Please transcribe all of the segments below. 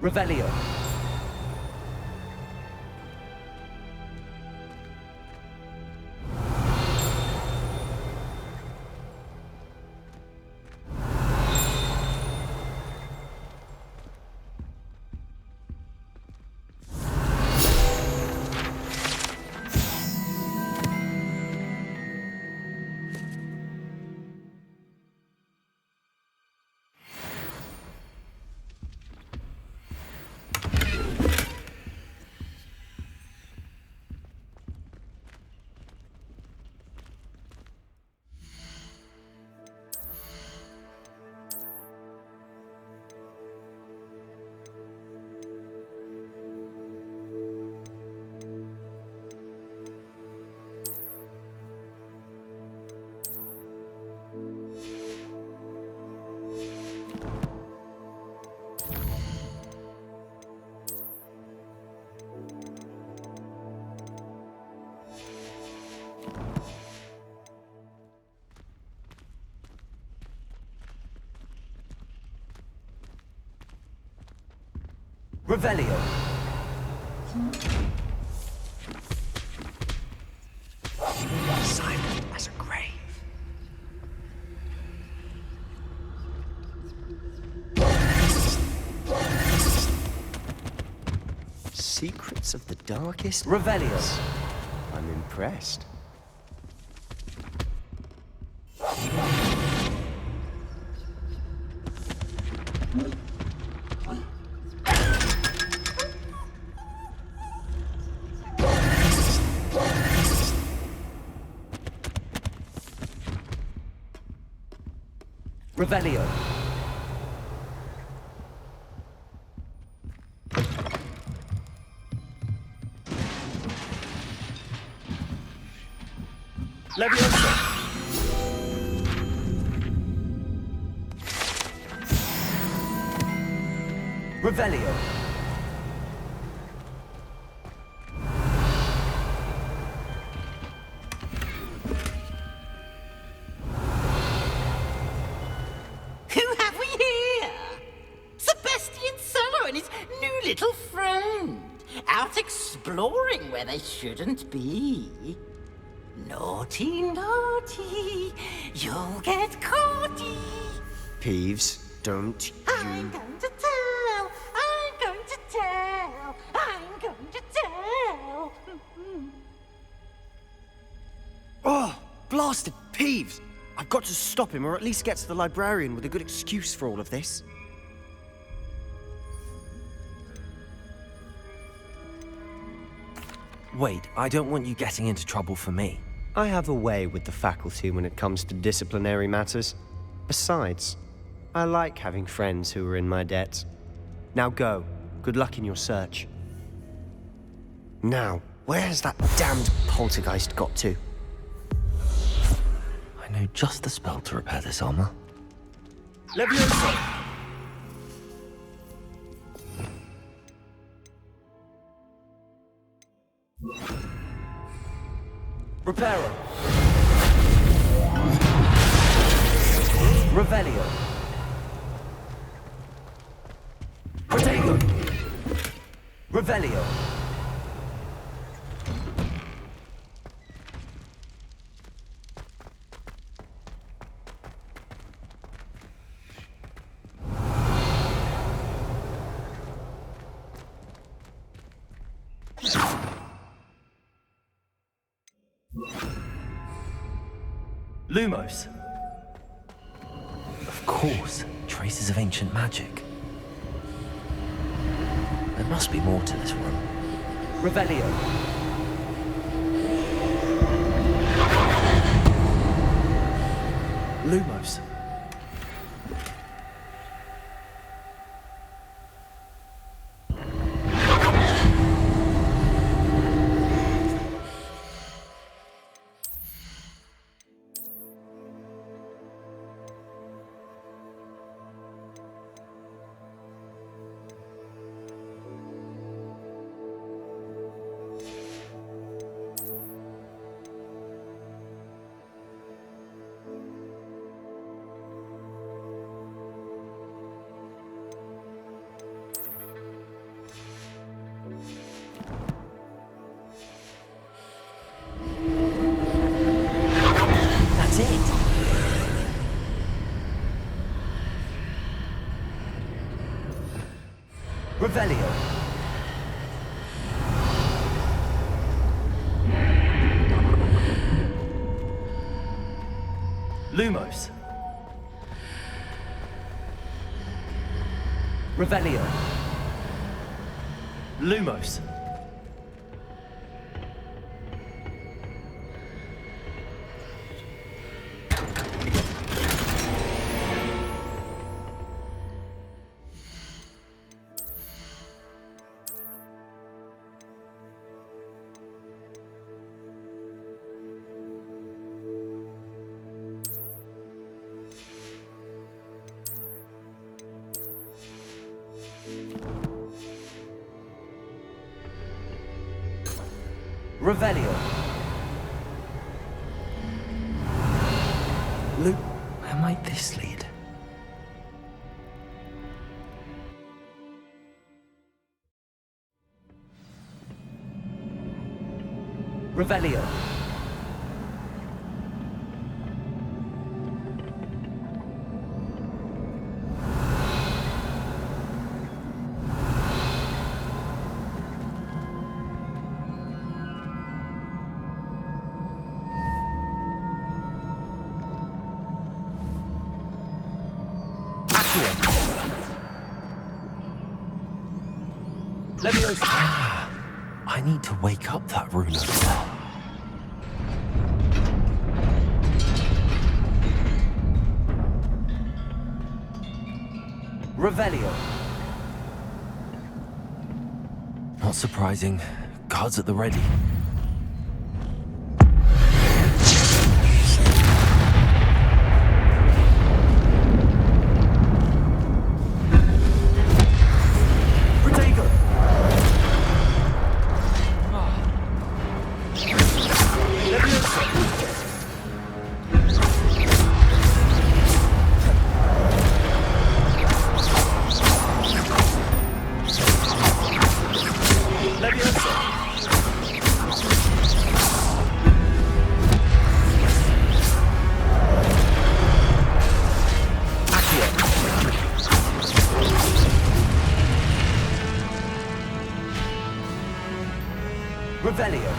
Revelio. Revelio. Silent as a grave. Secrets of the darkest. Revelio. I'm impressed. Revelio. Leviosa. Revelio. Little friend, out exploring where they shouldn't be. Naughty, naughty, you'll get caughty. Peeves, don't you... I'm going to tell, I'm going to tell, I'm going to tell. Oh, blasted Peeves! I've got to stop him, or at least get to the librarian with a good excuse for all of this. Wait, I don't want you getting into trouble for me. I have a way with the faculty when it comes to disciplinary matters. Besides, I like having friends who are in my debt. Now go. Good luck in your search. Now, where has that damned poltergeist got to? I know just the spell to repair this armor. Leviosa. Reparo. Revelio. Protego. Revelio. Lumos. Of course, traces of ancient magic. There must be more to this room. Revelio. Lumos. Revelio. Lumos. Revelio. Lumos. Revelio. Luke, where might this lead? Revelio. Leviosa. I need to wake up that rune over there. Revelio. Not surprising. Guards at the ready. Protego. Leviosa. Leviosa. Accio. Revelio.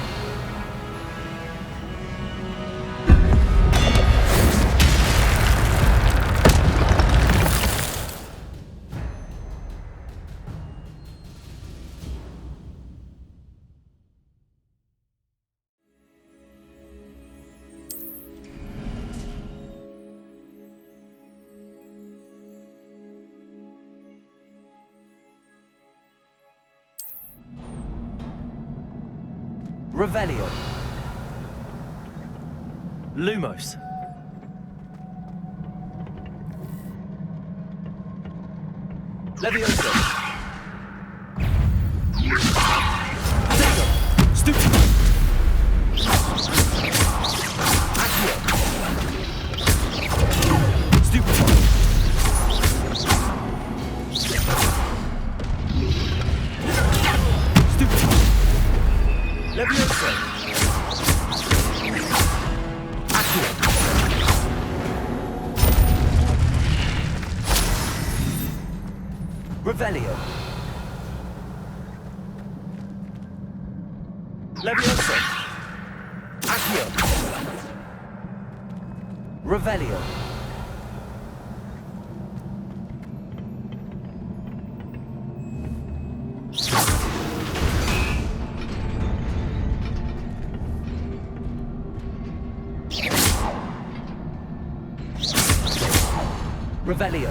Revelio. Lumos. Leviosa. Protego. Stupid. Accio. Stupid. Stupid. Leviosa. Accio. Revelio. Leviosa. Accio. Revelio. Revelio.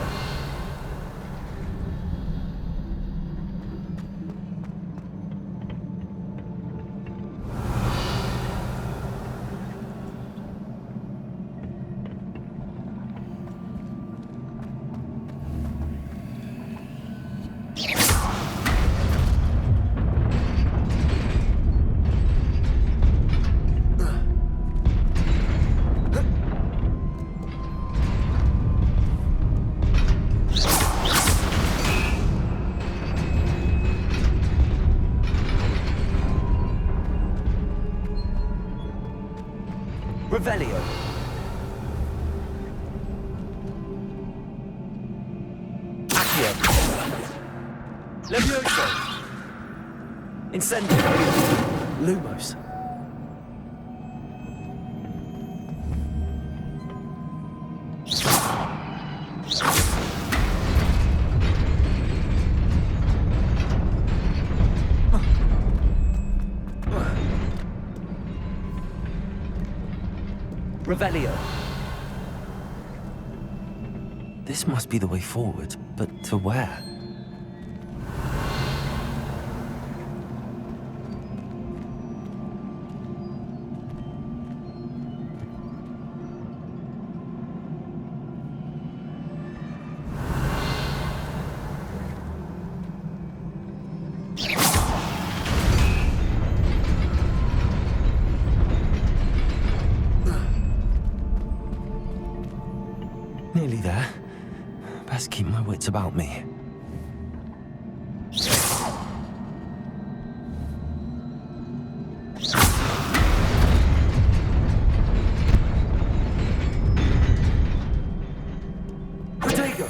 Revelio. Accio. Levioso. Incendio. Lumos. Revelio. This must be the way forward, but to where? Nearly there. Best keep my wits about me. Protego.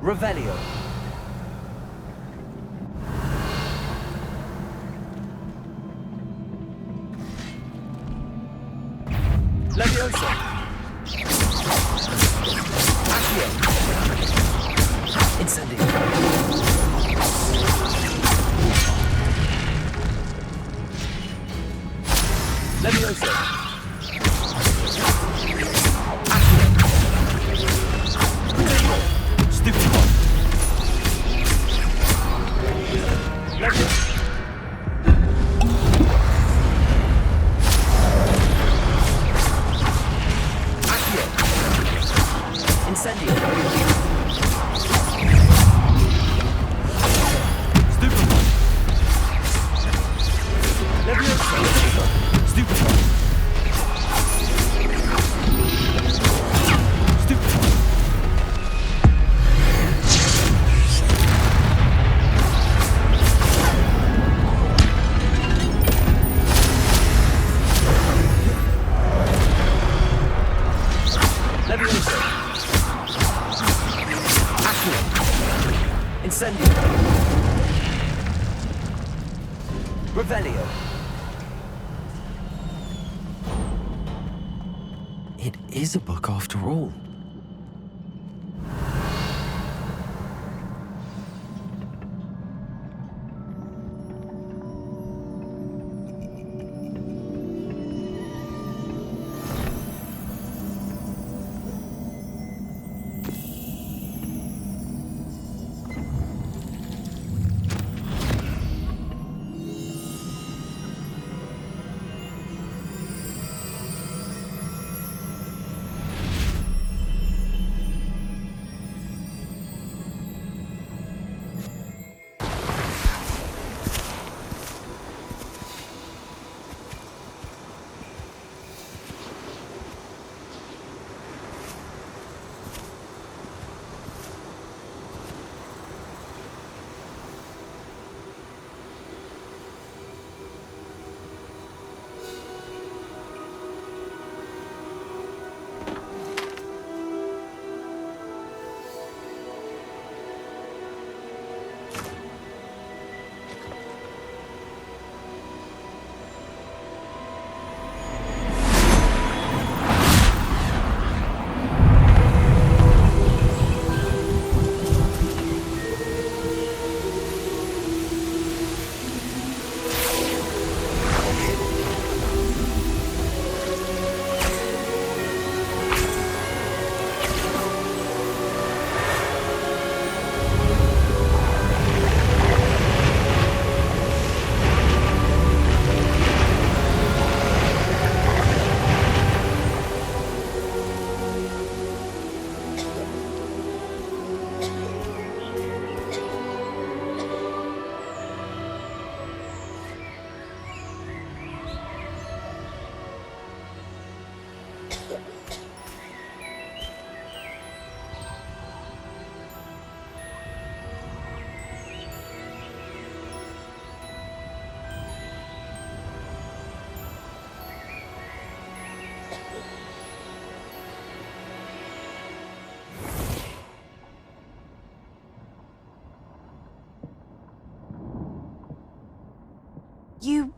Revelio. Levioso. Accio. Incendio. Levioso. Accio. Protego. Stupid one. Levioso. Incendio. Stupid one. Levioso. Stupid one. Stupid one. Levioso. Incendio. Revelio. It is a book after all.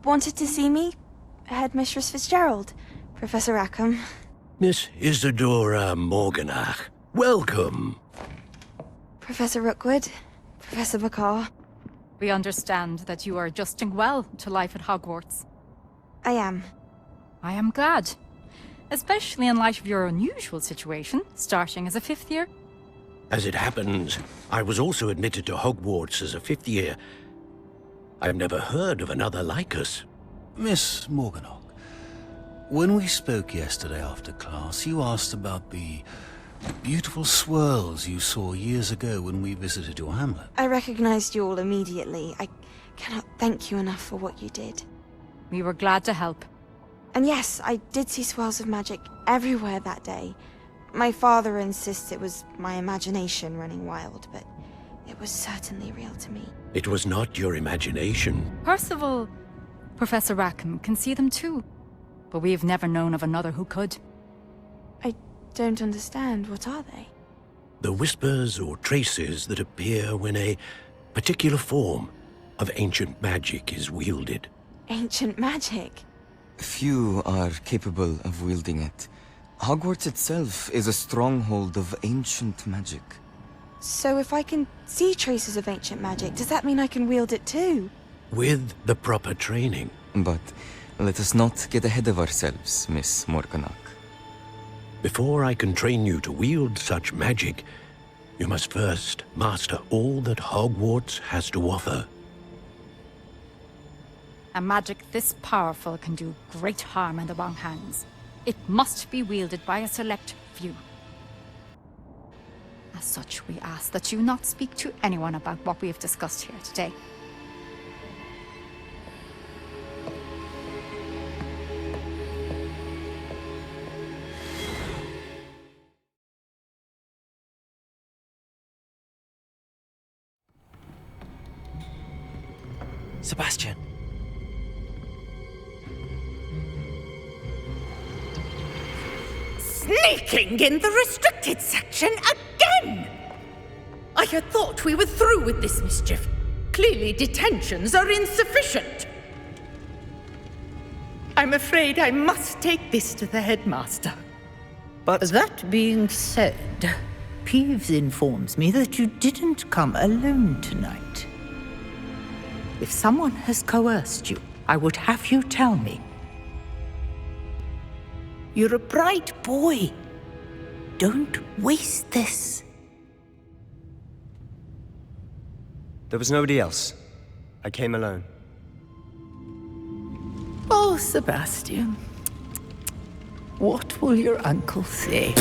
wanted to see me? Headmistress Fitzgerald, Professor Rackham. Miss Isadora Morganach, welcome. Professor Rookwood, Professor Bakar. We understand that you are adjusting well to life at Hogwarts. I am. I am glad. Especially in light of your unusual situation, starting as a 5th year. As it happens, I was also admitted to Hogwarts as a 5th year. I've never heard of another like us. Miss Morganach, when we spoke yesterday after class, you asked about the beautiful swirls you saw years ago when we visited your hamlet. I recognized you all immediately. I cannot thank you enough for what you did. We were glad to help. And yes, I did see swirls of magic everywhere that day. My father insists it was my imagination running wild, but it was certainly real to me. It was not your imagination. Percival, Professor Rackham can see them too. But we've never known of another who could. I don't understand. What are they? The whispers or traces that appear when a particular form of ancient magic is wielded. Ancient magic? Few are capable of wielding it. Hogwarts itself is a stronghold of ancient magic. So if I can see traces of ancient magic, does that mean I can wield it too? With the proper training. But let us not get ahead of ourselves, Miss Morganach. Before I can train you to wield such magic, you must first master all that Hogwarts has to offer. A magic this powerful can do great harm in the wrong hands. It must be wielded by a select few. As such, we ask that you not speak to anyone about what we have discussed here today. Sebastian. Sneaking in the restricted section again! I had thought we were through with this mischief. Clearly detentions are insufficient. I'm afraid I must take this to the headmaster. But that being said, Peeves informs me that you didn't come alone tonight. If someone has coerced you, I would have you tell me. You're a bright boy. Don't waste this. There was nobody else. I came alone. Oh, Sebastian. What will your uncle say?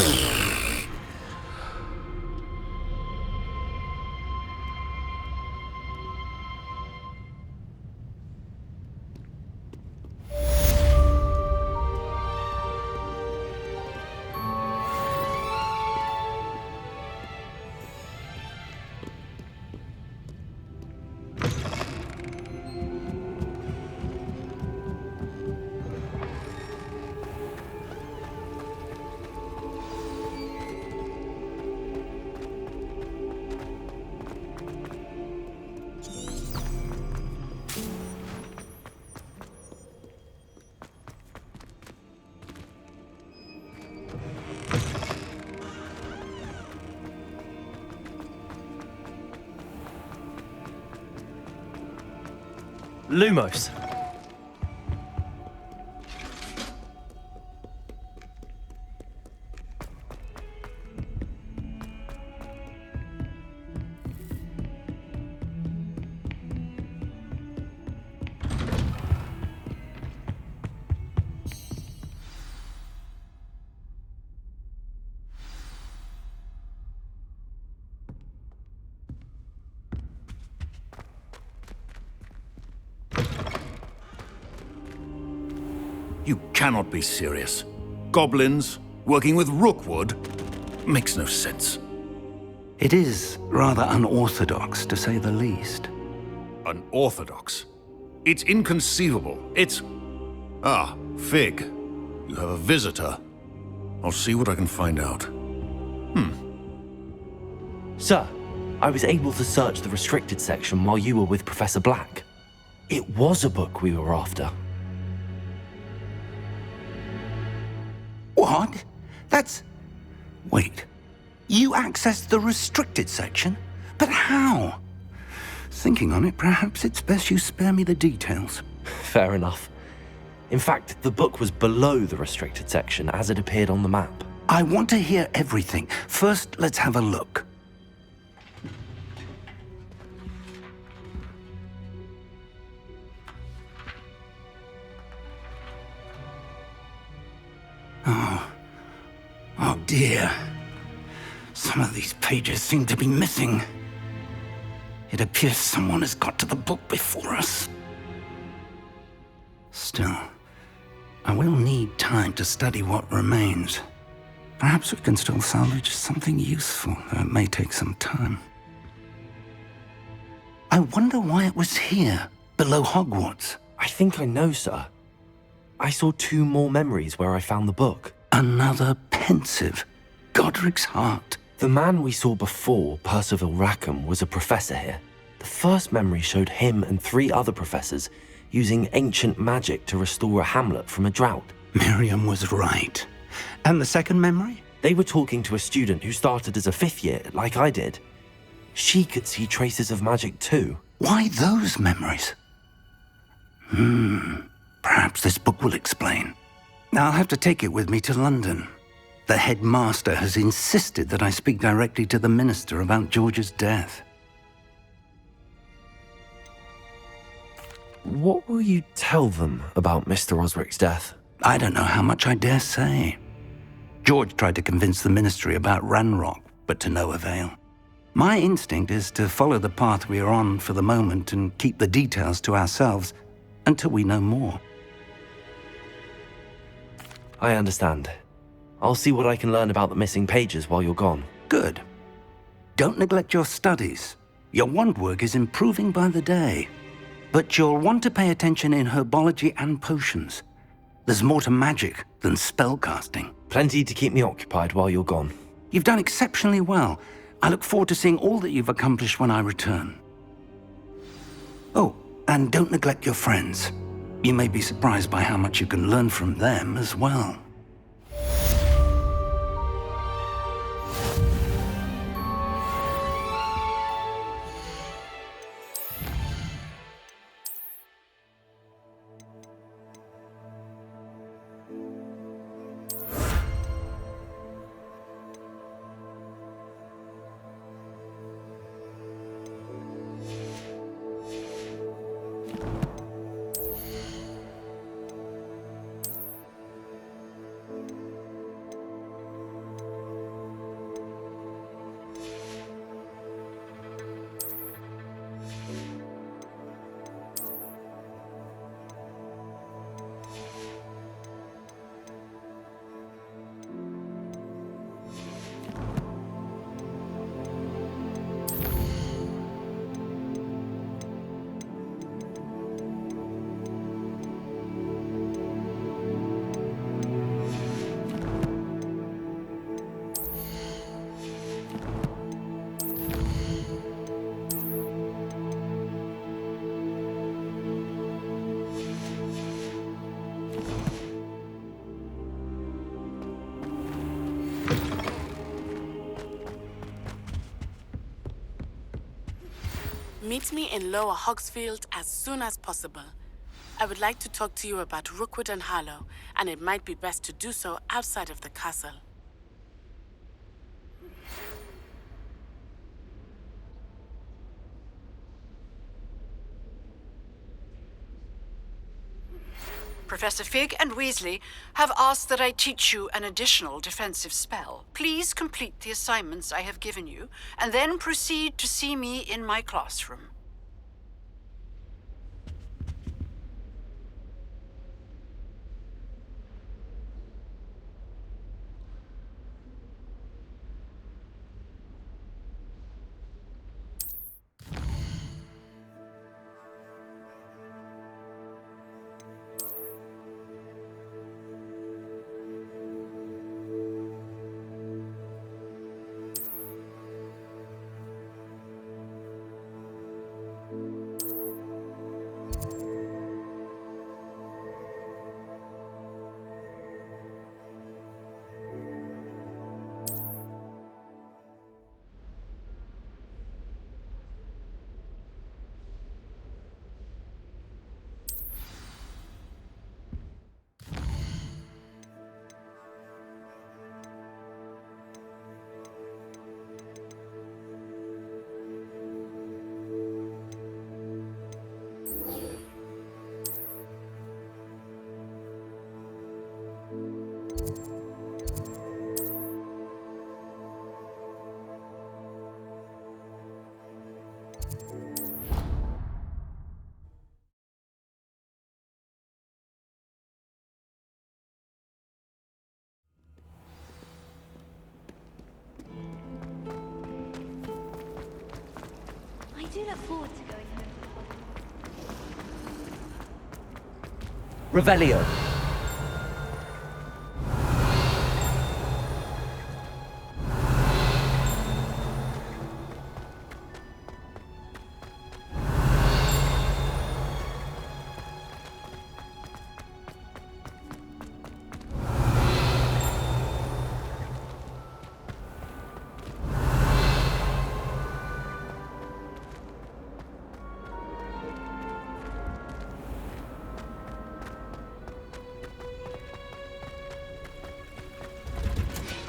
Lumos. You cannot be serious. Goblins working with Rookwood makes no sense. It is rather unorthodox, to say the least. Unorthodox? It's inconceivable. It's... Ah, Fig. You have a visitor. I'll see what I can find out. Sir, I was able to search the restricted section while you were with Professor Black. It was a book we were after. What? That's... Wait. You accessed the restricted section? But how? Thinking on it, perhaps it's best you spare me the details. Fair enough. In fact, the book was below the restricted section as it appeared on the map. I want to hear everything. First, let's have a look. Oh dear. Some of these pages seem to be missing. It appears someone has got to the book before us. Still, I will need time to study what remains. Perhaps we can still salvage something useful, though it may take some time. I wonder why it was here, below Hogwarts. I think I know, sir. I saw 2 more memories where I found the book. Another pensive. Godric's heart. The man we saw before, Percival Rackham, was a professor here. The first memory showed him and 3 other professors using ancient magic to restore a hamlet from a drought. Miriam was right. And the second memory? They were talking to a student who started as a 5th year, like I did. She could see traces of magic too. Why those memories? Perhaps this book will explain. I'll have to take it with me to London. The headmaster has insisted that I speak directly to the minister about George's death. What will you tell them about Mr. Osric's death? I don't know how much I dare say. George tried to convince the ministry about Ranrock, but to no avail. My instinct is to follow the path we are on for the moment and keep the details to ourselves until we know more. I understand. I'll see what I can learn about the missing pages while you're gone. Good. Don't neglect your studies. Your wand work is improving by the day. But you'll want to pay attention in herbology and potions. There's more to magic than spellcasting. Plenty to keep me occupied while you're gone. You've done exceptionally well. I look forward to seeing all that you've accomplished when I return. Oh, and don't neglect your friends. You may be surprised by how much you can learn from them as well. Meet me in Lower Hogsfield as soon as possible. I would like to talk to you about Rookwood and Harlow, and it might be best to do so outside of the castle. Professor Fig and Weasley have asked that I teach you an additional defensive spell. Please complete the assignments I have given you, and then proceed to see me in my classroom. forward to going home. Revelio.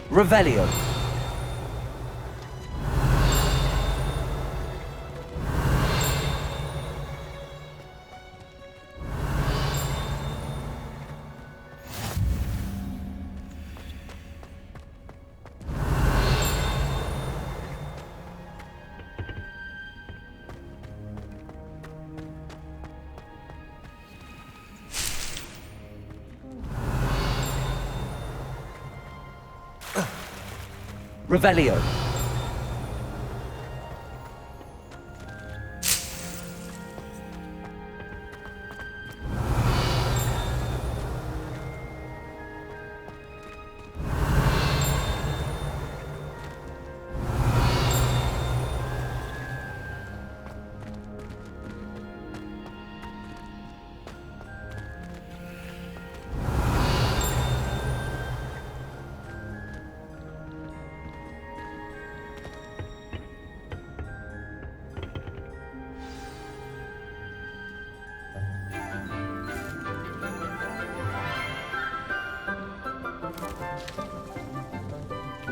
Revelio. Revelio.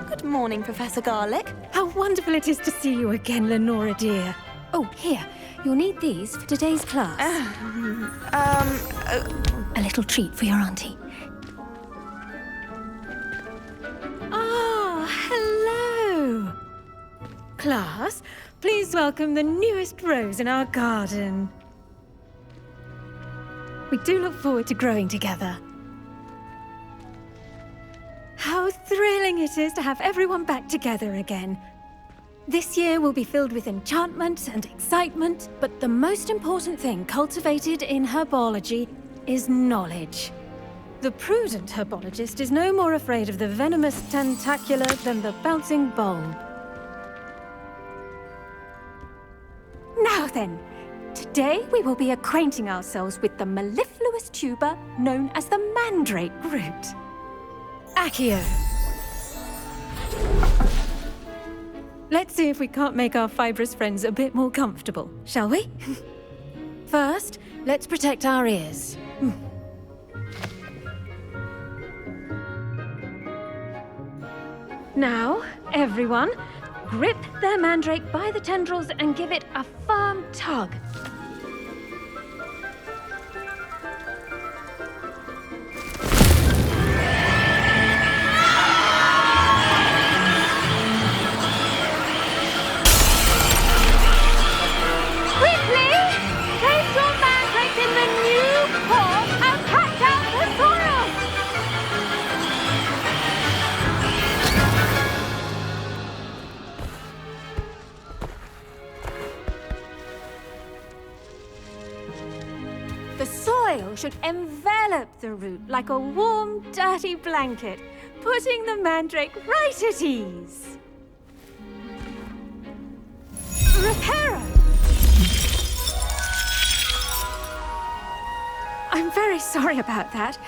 Good morning, Professor Garlick. How wonderful it is to see you again, Lenora dear. Oh, here. You'll need these for today's class. A little treat for your auntie. Ah, hello. Class, please welcome the newest rose in our garden. We do look forward to growing together. How thrilling it is to have everyone back together again. This year will be filled with enchantment and excitement, but the most important thing cultivated in herbology is knowledge. The prudent herbologist is no more afraid of the venomous tentacula than the bouncing bulb. Now then, today we will be acquainting ourselves with the mellifluous tuber known as the mandrake root. Accio. Let's see if we can't make our fibrous friends a bit more comfortable, shall we? First, let's protect our ears. Now, everyone, grip their mandrake by the tendrils and give it a firm tug. Should envelop the root like a warm, dirty blanket, putting the mandrake right at ease. Reparo! I'm very sorry about that.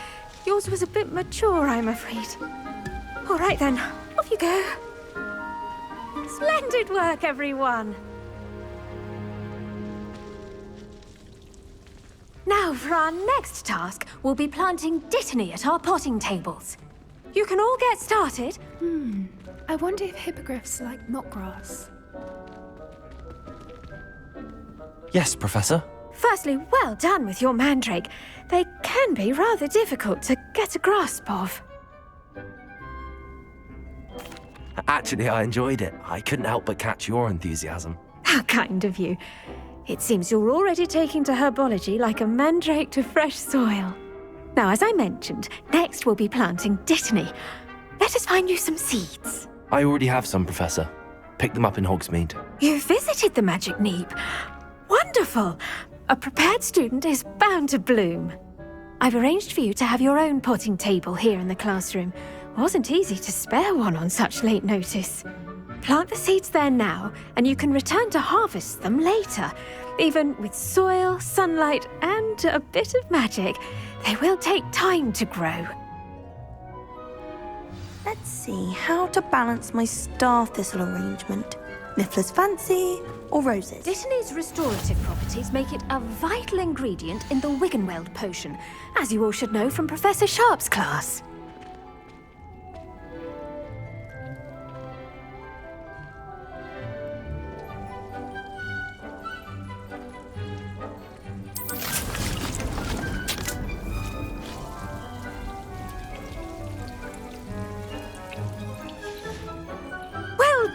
Yours was a bit mature, I'm afraid. All right then, off you go. Splendid work, everyone. Now, for our next task, we'll be planting dittany at our potting tables. You can all get started. I wonder if hippogriffs like knotgrass. Yes, Professor. Firstly, well done with your mandrake. They can be rather difficult to get a grasp of. Actually, I enjoyed it. I couldn't help but catch your enthusiasm. How kind of you. It seems you're already taking to herbology like a mandrake to fresh soil. Now, as I mentioned, next we'll be planting dittany. Let us find you some seeds. I already have some, Professor. Picked them up in Hogsmeade. You visited the Magic Neep. Wonderful! A prepared student is bound to bloom. I've arranged for you to have your own potting table here in the classroom. Wasn't easy to spare one on such late notice. Plant the seeds there now, and you can return to harvest them later. Even with soil, sunlight, and a bit of magic, they will take time to grow. Let's see how to balance my star thistle arrangement. Niffler's fancy or roses? Dittany's restorative properties make it a vital ingredient in the Wiggenweld potion, as you all should know from Professor Sharp's class.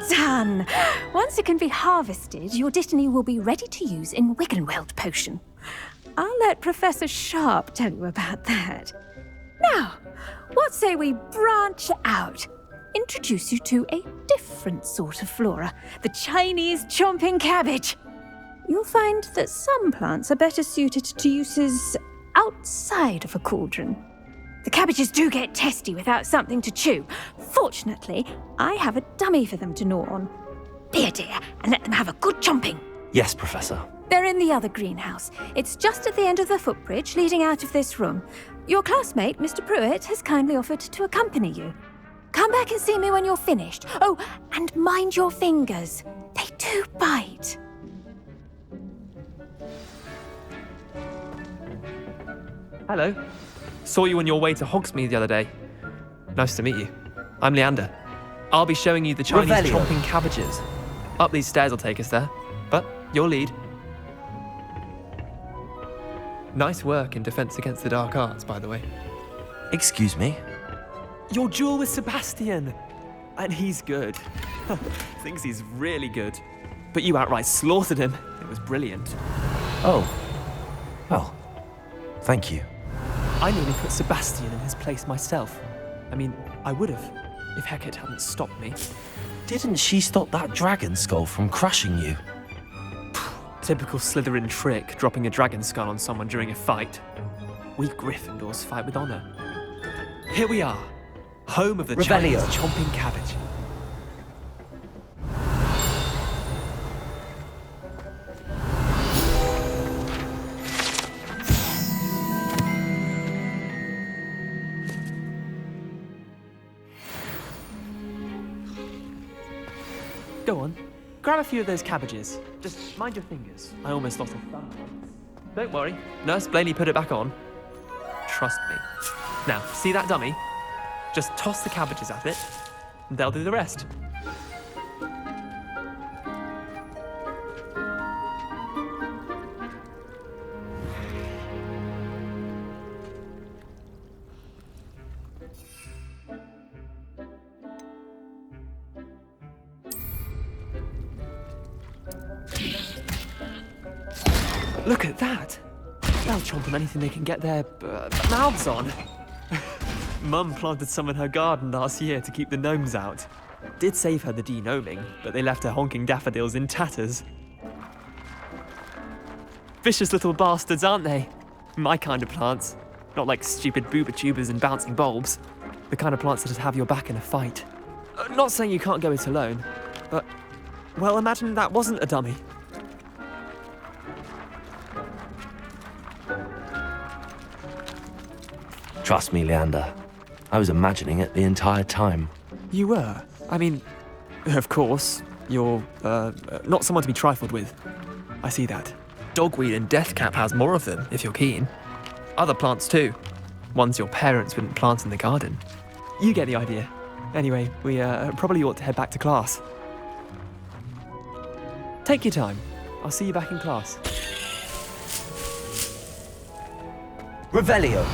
Done! Once it can be harvested, your Dittany will be ready to use in Wiggenweld potion. I'll let Professor Sharp tell you about that. Now, what say we branch out? Introduce you to a different sort of flora, the Chinese chomping cabbage. You'll find that some plants are better suited to uses outside of a cauldron. The cabbages do get testy without something to chew. Fortunately, I have a dummy for them to gnaw on. Be a dear and let them have a good chomping. Yes, Professor. They're in the other greenhouse. It's just at the end of the footbridge leading out of this room. Your classmate, Mr. Pruitt, has kindly offered to accompany you. Come back and see me when you're finished. Oh, and mind your fingers. They do bite. Hello. Saw you on your way to Hogsmeade the other day. Nice to meet you. I'm Leander. I'll be showing you the Chinese chomping cabbages. Up these stairs will take us there, but your lead. Nice work in Defense Against the Dark Arts, by the way. Excuse me? Your duel with Sebastian! And he's good. Thinks he's really good. But you outright slaughtered him. It was brilliant. Oh. Well, thank you. I nearly put Sebastian in his place myself. I mean, I would have, if Hecate hadn't stopped me. Didn't she stop that dragon skull from crushing you? Typical Slytherin trick, dropping a dragon skull on someone during a fight. We Gryffindors fight with honor. Here we are, home of the Chinese chomping cabbage. Go on, grab a few of those cabbages. Just mind your fingers. I almost lost a thumb once. Don't worry, Nurse Blaney put it back on. Trust me. Now, see that dummy? Just toss the cabbages at it, and they'll do the rest. Look at that! They'll chomp on anything they can get their mouths on. Mum planted some in her garden last year to keep the gnomes out. Did save her the de-gnoming, but they left her honking daffodils in tatters. Vicious little bastards, aren't they? My kind of plants. Not like stupid booba tubers and bouncing bulbs. The kind of plants that'd have your back in a fight. Not saying you can't go it alone, but, well, imagine that wasn't a dummy. Trust me, Leander. I was imagining it the entire time. You were? I mean, of course, you're, not someone to be trifled with. I see that. Dogweed and deathcap has more of them, if you're keen. Other plants too. Ones your parents wouldn't plant in the garden. You get the idea. Anyway, we probably ought to head back to class. Take your time. I'll see you back in class. Revelio.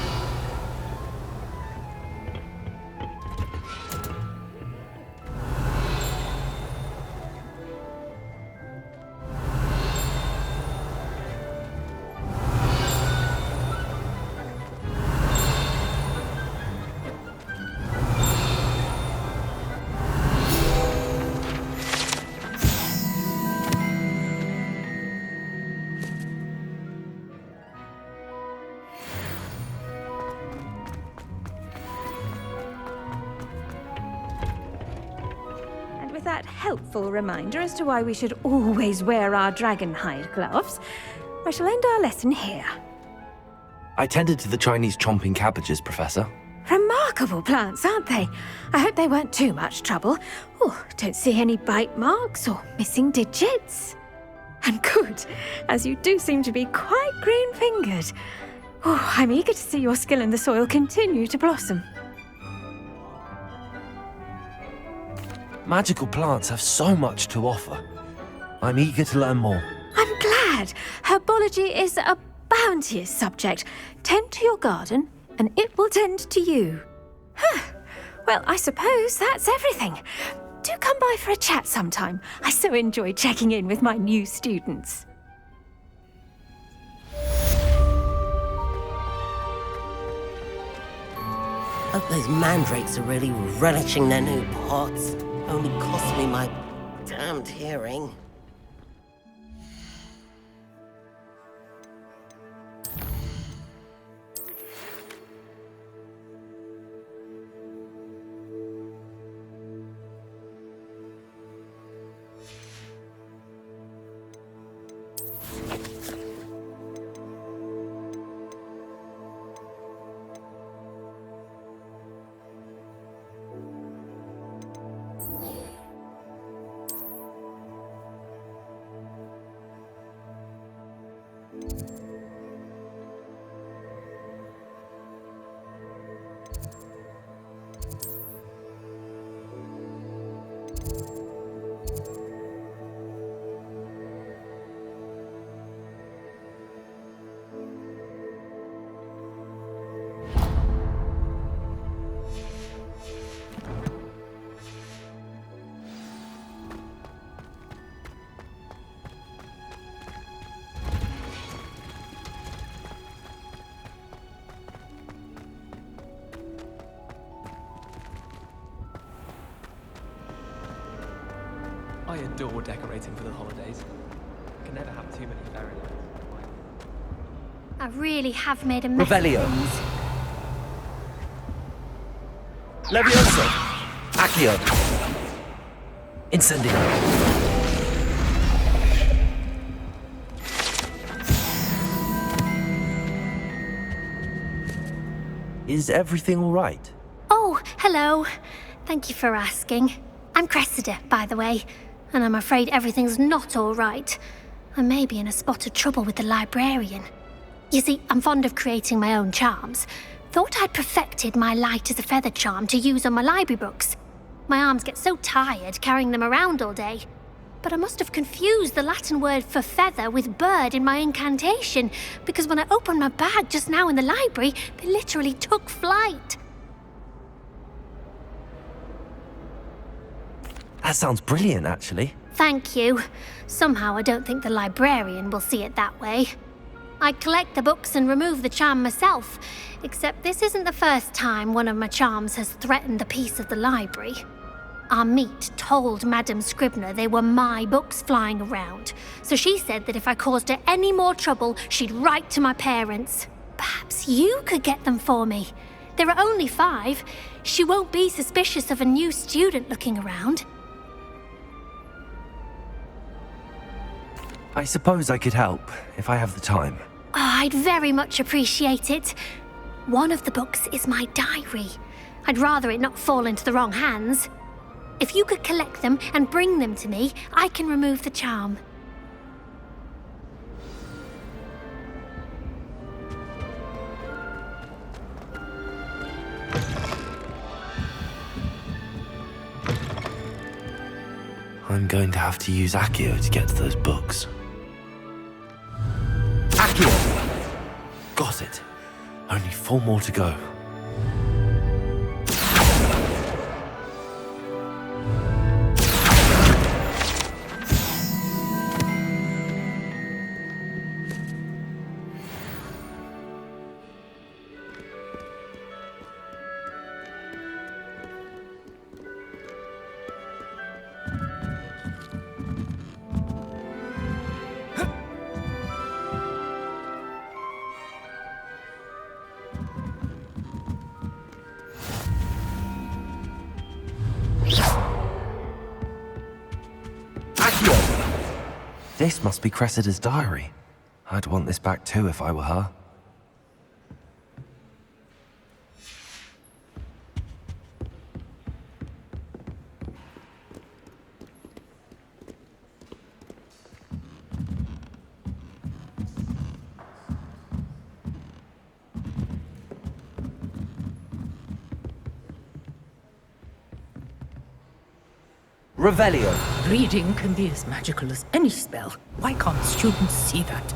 that helpful reminder as to why we should always wear our dragon hide gloves, I shall end our lesson here. I tended to the Chinese chomping cabbages, Professor. Remarkable plants, aren't they? I hope they weren't too much trouble. Oh, don't see any bite marks or missing digits. And good, as you do seem to be quite green-fingered. Oh, I'm eager to see your skill in the soil continue to blossom. Magical plants have so much to offer. I'm eager to learn more. I'm glad. Herbology is a bounteous subject. Tend to your garden, and it will tend to you. Well, I suppose that's everything. Do come by for a chat sometime. I so enjoy checking in with my new students. Hope those mandrakes are really relishing their new pots. Only cost me my damned hearing. I adore decorating for the holidays. Can never have too many fairy lights. I really have made a mess. Revelio. Levioso. Accio. Incendio. Is everything all right? Oh, hello. Thank you for asking. I'm Cressida, by the way, and I'm afraid everything's not all right. I may be in a spot of trouble with the librarian. You see, I'm fond of creating my own charms. Thought I'd perfected my light as a feather charm to use on my library books. My arms get so tired carrying them around all day. But I must have confused the Latin word for feather with bird in my incantation, because when I opened my bag just now in the library, they literally took flight. That sounds brilliant, actually. Thank you. Somehow I don't think the librarian will see it that way. I collect the books and remove the charm myself, except this isn't the first time one of my charms has threatened the peace of the library. Our meet told Madame Scribner they were my books flying around, so she said that if I caused her any more trouble, she'd write to my parents. Perhaps you could get them for me. There are only 5. She won't be suspicious of a new student looking around. I suppose I could help, if I have the time. Oh, I'd very much appreciate it. One of the books is my diary. I'd rather it not fall into the wrong hands. If you could collect them and bring them to me, I can remove the charm. I'm going to have to use Accio to get to those books. Accio! Got it. Only 4 more to go. This must be Cressida's diary. I'd want this back too if I were her. Revelio. Reading can be as magical as any spell. Why can't students see that?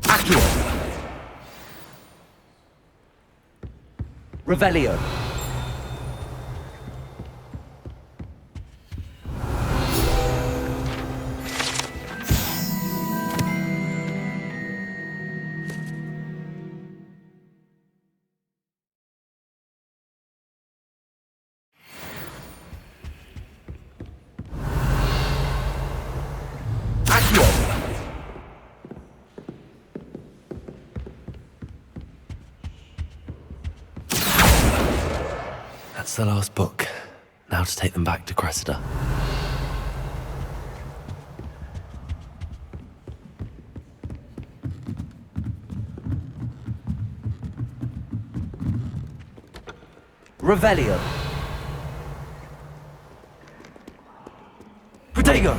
Accio. Revelio. That's the last book. Now to take them back to Cressida. Revelio. Protego.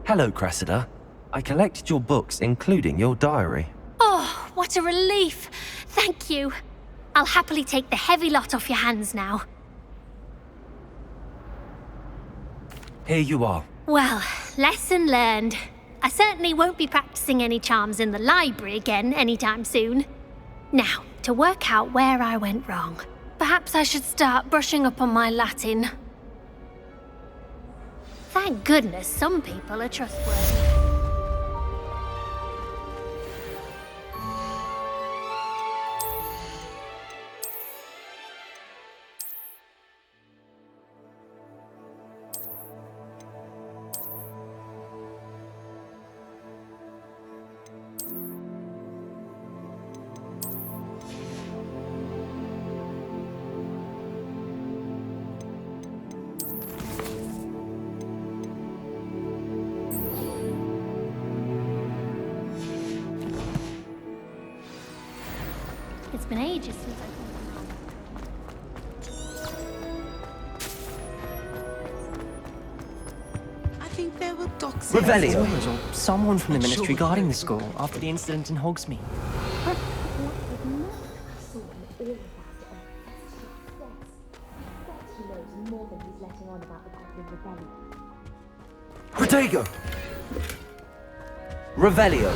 Hello, Cressida. I collected your books, including your diary. Oh, what a relief. Thank you. I'll happily take the heavy lot off your hands now. Here you are. Well, lesson learned. I certainly won't be practicing any charms in the library again anytime soon. Now, to work out where I went wrong. Perhaps I should start brushing up on my Latin. Thank goodness some people are trustworthy. It's been ages since I've I think there were dogs. Revelio. Or someone from the ministry guarding the school after the incident in Hogsmeade. Protego. Revelio.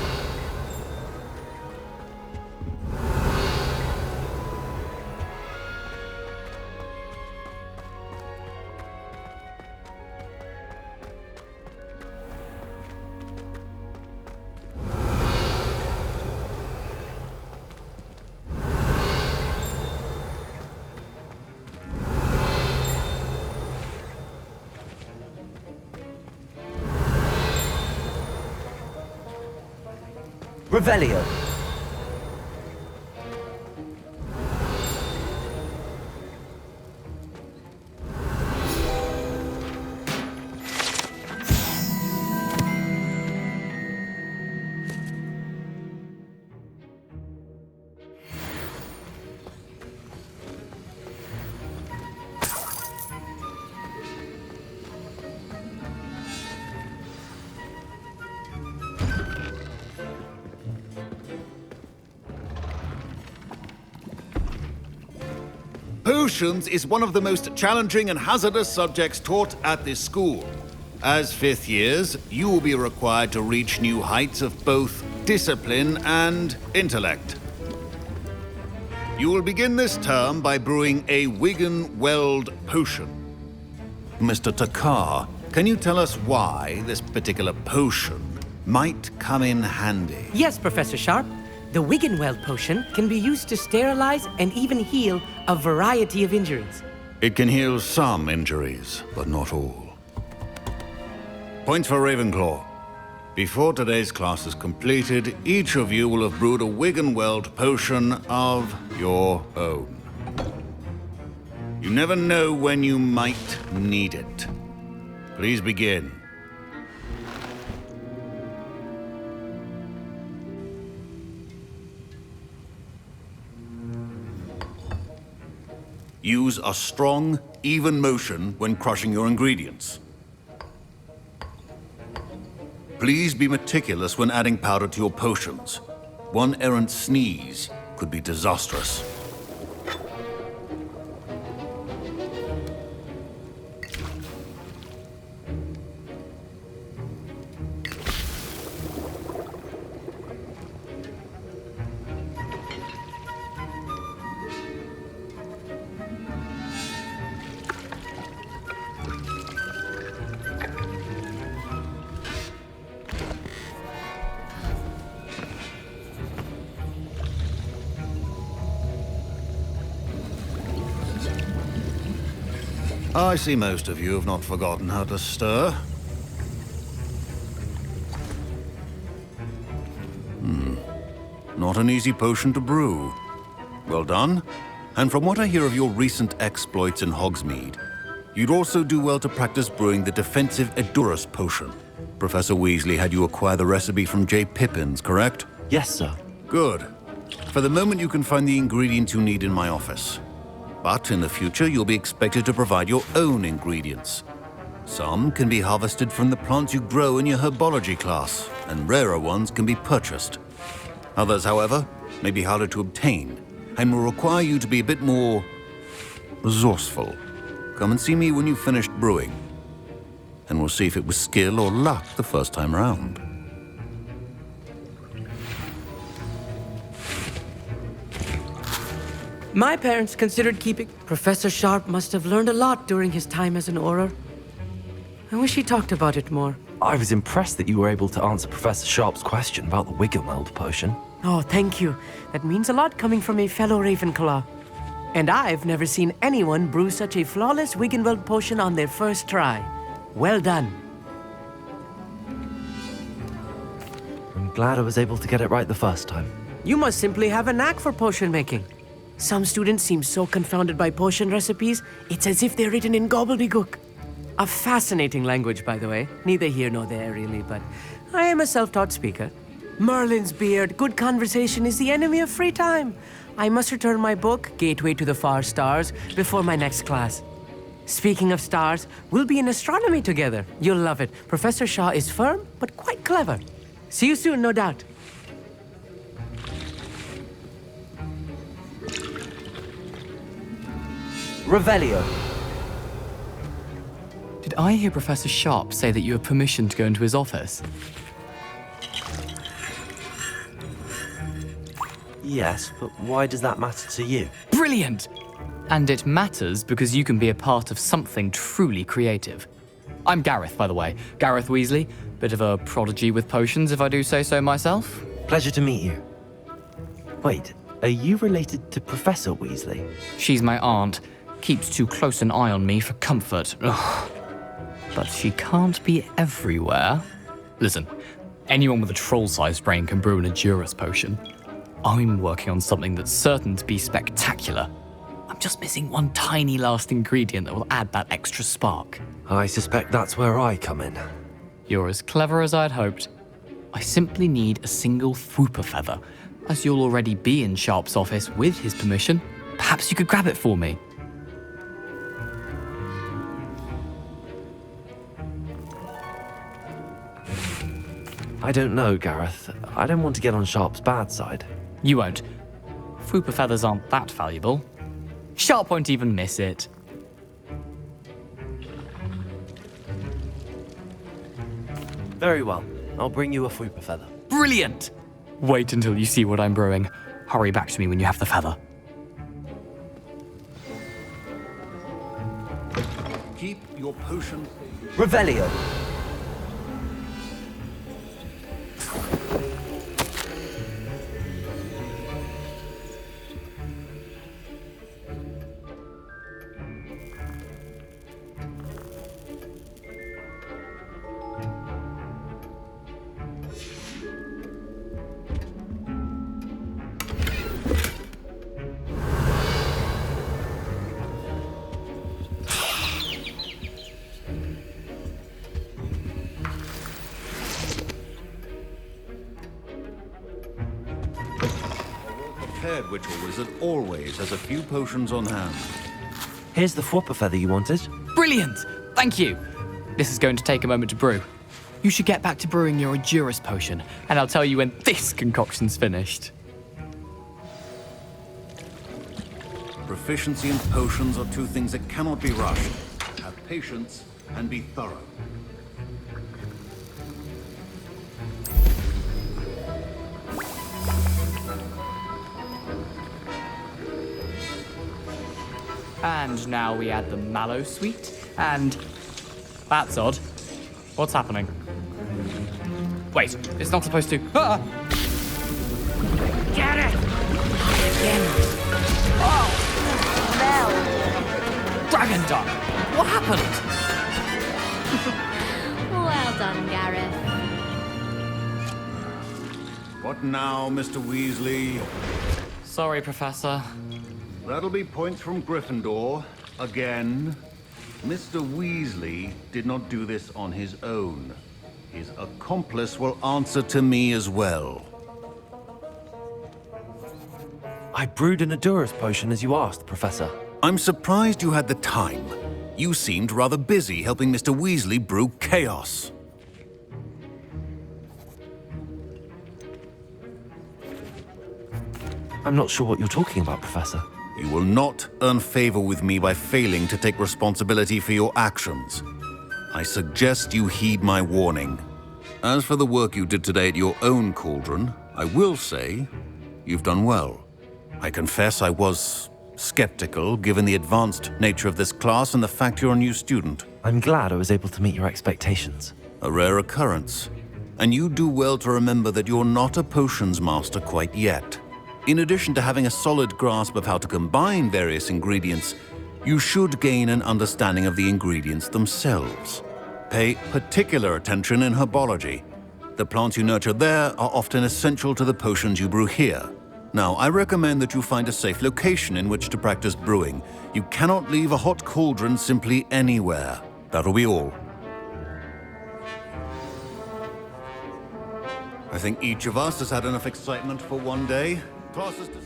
Revelio. Potions is one of the most challenging and hazardous subjects taught at this school. As fifth years, you will be required to reach new heights of both discipline and intellect. You will begin this term by brewing a Wigan-Weld potion. Mr. Takar, can you tell us why this particular potion might come in handy? Yes, Professor Sharp. The Wiggenweld potion can be used to sterilize and even heal a variety of injuries. It can heal some injuries, but not all. Points for Ravenclaw. Before today's class is completed, each of you will have brewed a Wiggenweld potion of your own. You never know when you might need it. Please begin. Use a strong, even motion when crushing your ingredients. Please be meticulous when adding powder to your potions. One errant sneeze could be disastrous. I see most of you have not forgotten how to stir. Not an easy potion to brew. Well done. And from what I hear of your recent exploits in Hogsmeade, you'd also do well to practice brewing the defensive Edurus potion. Professor Weasley had you acquire the recipe from J. Pippins, correct? Yes, sir. Good. For the moment, you can find the ingredients you need in my office. But in the future, you'll be expected to provide your own ingredients. Some can be harvested from the plants you grow in your herbology class, and rarer ones can be purchased. Others, however, may be harder to obtain, and will require you to be a bit more resourceful. Come and see me when you've finished brewing, and we'll see if it was skill or luck the first time round. My parents considered keeping... Professor Sharp must have learned a lot during his time as an Auror. I wish he talked about it more. I was impressed that you were able to answer Professor Sharp's question about the Wiggenweld potion. Oh, thank you. That means a lot coming from a fellow Ravenclaw. And I've never seen anyone brew such a flawless Wiggenweld potion on their first try. Well done. I'm glad I was able to get it right the first time. You must simply have a knack for potion making. Some students seem so confounded by potion recipes, it's as if they're written in gobbledygook. A fascinating language, by the way. Neither here nor there, really, but I am a self-taught speaker. Merlin's beard, good conversation is the enemy of free time. I must return my book, Gateway to the Far Stars, before my next class. Speaking of stars, we'll be in astronomy together. You'll love it. Professor Shaw is firm, but quite clever. See you soon, no doubt. Revelio. Did I hear Professor Sharp say that you have permission to go into his office? Yes, but why does that matter to you? Brilliant! And it matters because you can be a part of something truly creative. I'm Gareth, by the way. Gareth Weasley. Bit of a prodigy with potions, if I do say so myself. Pleasure to meet you. Wait, are you related to Professor Weasley? She's my aunt. Keeps too close an eye on me for comfort. Ugh. But she can't be everywhere. Listen, anyone with a troll-sized brain can brew an Edurus potion. I'm working on something that's certain to be spectacular. I'm just missing one tiny last ingredient that will add that extra spark. I suspect that's where I come in. You're as clever as I'd hoped. I simply need a single Fwooper feather. As you'll already be in Sharp's office with his permission, perhaps you could grab it for me. I don't know, Gareth. I don't want to get on Sharp's bad side. You won't. Fwooper feathers aren't that valuable. Sharp won't even miss it. Very well. I'll bring you a Fwooper feather. Brilliant! Wait until you see what I'm brewing. Hurry back to me when you have the feather. Keep your potion. Revelio. head witch or wizard always has a few potions on hand. Here's the flopper feather you wanted. Brilliant! Thank you! This is going to take a moment to brew. You should get back to brewing your Endurance potion, and I'll tell you when this concoction's finished. Proficiency and potions are two things that cannot be rushed. Have patience and be thorough. And now we add the mallow sweet, and... That's odd. What's happening? Wait, it's not supposed to... Ah! Get it! Oh! Dragon Duck! What happened? Well done, Gareth. What now, Mr. Weasley? Sorry, Professor. That'll be points from Gryffindor. Again. Mr. Weasley did not do this on his own. His accomplice will answer to me as well. I brewed an Endurance potion as you asked, Professor. I'm surprised you had the time. You seemed rather busy helping Mr. Weasley brew chaos. I'm not sure what you're talking about, Professor. You will not earn favor with me by failing to take responsibility for your actions. I suggest you heed my warning. As for the work you did today at your own cauldron, I will say you've done well. I confess I was skeptical, given the advanced nature of this class and the fact you're a new student. I'm glad I was able to meet your expectations. A rare occurrence. And you do well to remember that you're not a potions master quite yet. In addition to having a solid grasp of how to combine various ingredients, you should gain an understanding of the ingredients themselves. Pay particular attention in herbology. The plants you nurture there are often essential to the potions you brew here. Now, I recommend that you find a safe location in which to practice brewing. You cannot leave a hot cauldron simply anywhere. That'll be all. I think each of us has had enough excitement for one day. Classes to...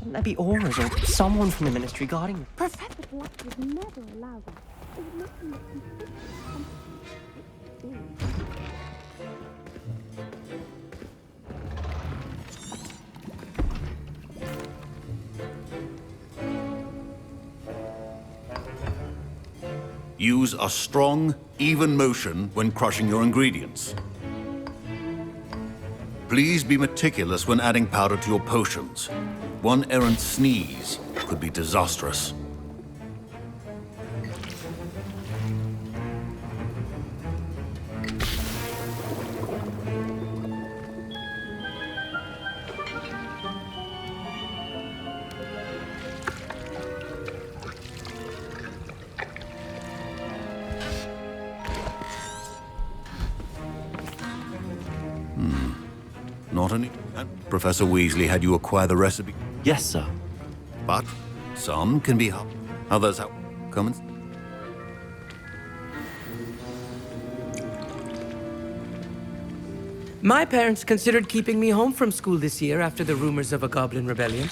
Wouldn't there be auras or someone from the ministry guarding you? Professor Black would never allow that. Use a strong, even motion when crushing your ingredients. Please be meticulous when adding powder to your potions. One errant sneeze could be disastrous. Not any... Professor Weasley had you acquire the recipe? Yes, sir. But some can be helped. Others help. Come and... My parents considered keeping me home from school this year after the rumors of a goblin rebellion.